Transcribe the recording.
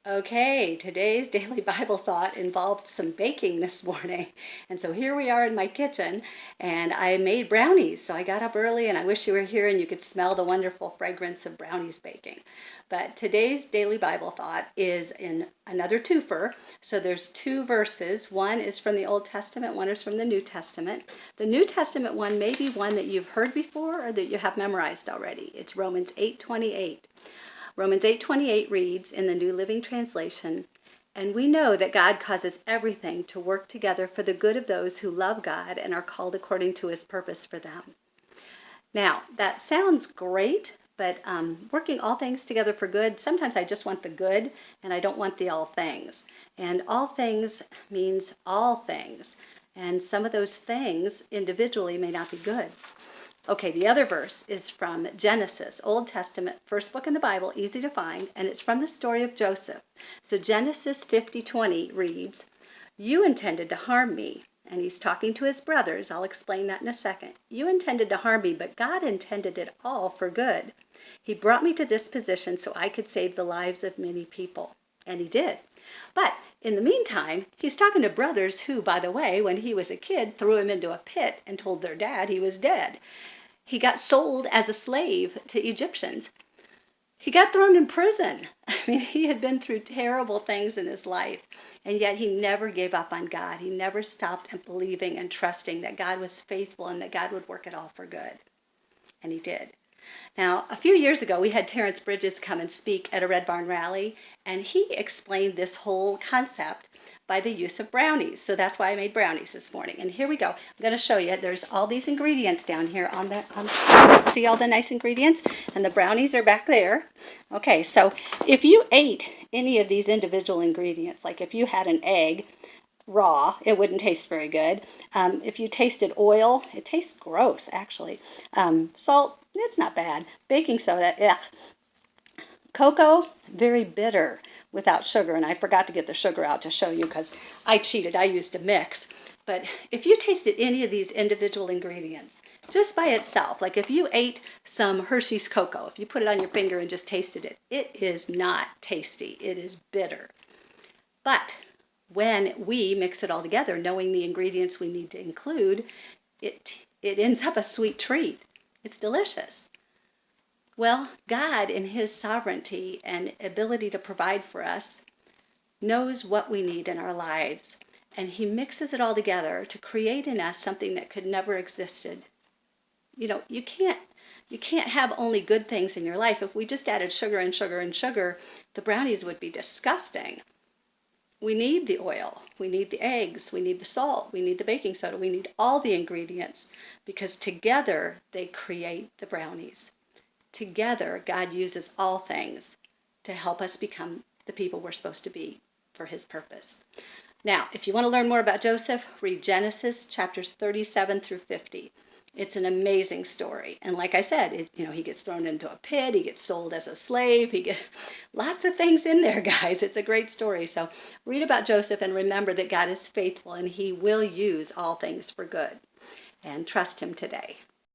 Okay, today's daily Bible thought involved some baking this morning. And so here we are in my kitchen, and I made brownies. So I got up early, and I wish you were here and you could smell the wonderful fragrance of brownies baking. But today's daily Bible thought is in another twofer. So there's two verses. One is from the Old Testament, one is from the New Testament. The New Testament one may be one that you've heard before or that you have memorized already. It's Romans 8:28. Romans 8:28 reads in the New Living Translation, "And we know that God causes everything to work together for the good of those who love God and are called according to his purpose for them." Now, that sounds great, but working all things together for good, sometimes I just want the good and I don't want the all things. And all things means all things. And some of those things individually may not be good. Okay, the other verse is from Genesis, Old Testament, first book in the Bible, easy to find, and it's from the story of Joseph. So Genesis 50:20 reads, "You intended to harm me." And he's talking to his brothers. I'll explain that in a second. "You intended to harm me, but God intended it all for good. He brought me to this position so I could save the lives of many people." And he did. But in the meantime, he's talking to brothers who, by the way, when he was a kid, threw him into a pit and told their dad he was dead. He got sold as a slave to Egyptians. He got thrown in prison. I mean, he had been through terrible things in his life, and yet he never gave up on God. He never stopped believing and trusting that God was faithful and that God would work it all for good. And he did. Now, a few years ago, we had Terrence Bridges come and speak at a Red Barn rally, and he explained this whole concept by the use of brownies. So that's why I made brownies this morning. And here we go. I'm going to show you. There's all these ingredients down here on the see all the nice ingredients? And the brownies are back there. Okay, so if you ate any of these individual ingredients, like if you had an egg raw, it wouldn't taste very good. If you tasted oil, it tastes gross, actually. Salt, it's not bad. Baking soda, ugh. Cocoa, very bitter without sugar, and I forgot to get the sugar out to show you because I cheated. I used a mix. But if you tasted any of these individual ingredients just by itself, like if you ate some Hershey's cocoa, if you put it on your finger and just tasted it, it is not tasty. It is bitter. But when we mix it all together, knowing the ingredients we need to include, it ends up a sweet treat. It's delicious. Well, God, in his sovereignty and ability to provide for us, knows what we need in our lives, and he mixes it all together to create in us something that could never existed. You know, you can't have only good things in your life. If we just added sugar and sugar and sugar, the brownies would be disgusting. We need the oil, we need the eggs, we need the salt, we need the baking soda, we need all the ingredients because together they create the brownies. Together, God uses all things to help us become the people we're supposed to be for his purpose. Now, if you want to learn more about Joseph, read Genesis chapters 37 through 50. It's an amazing story. And like I said, he gets thrown into a pit, he gets sold as a slave, he gets lots of things in there, guys. It's a great story. So read about Joseph and remember that God is faithful and he will use all things for good. And trust him today.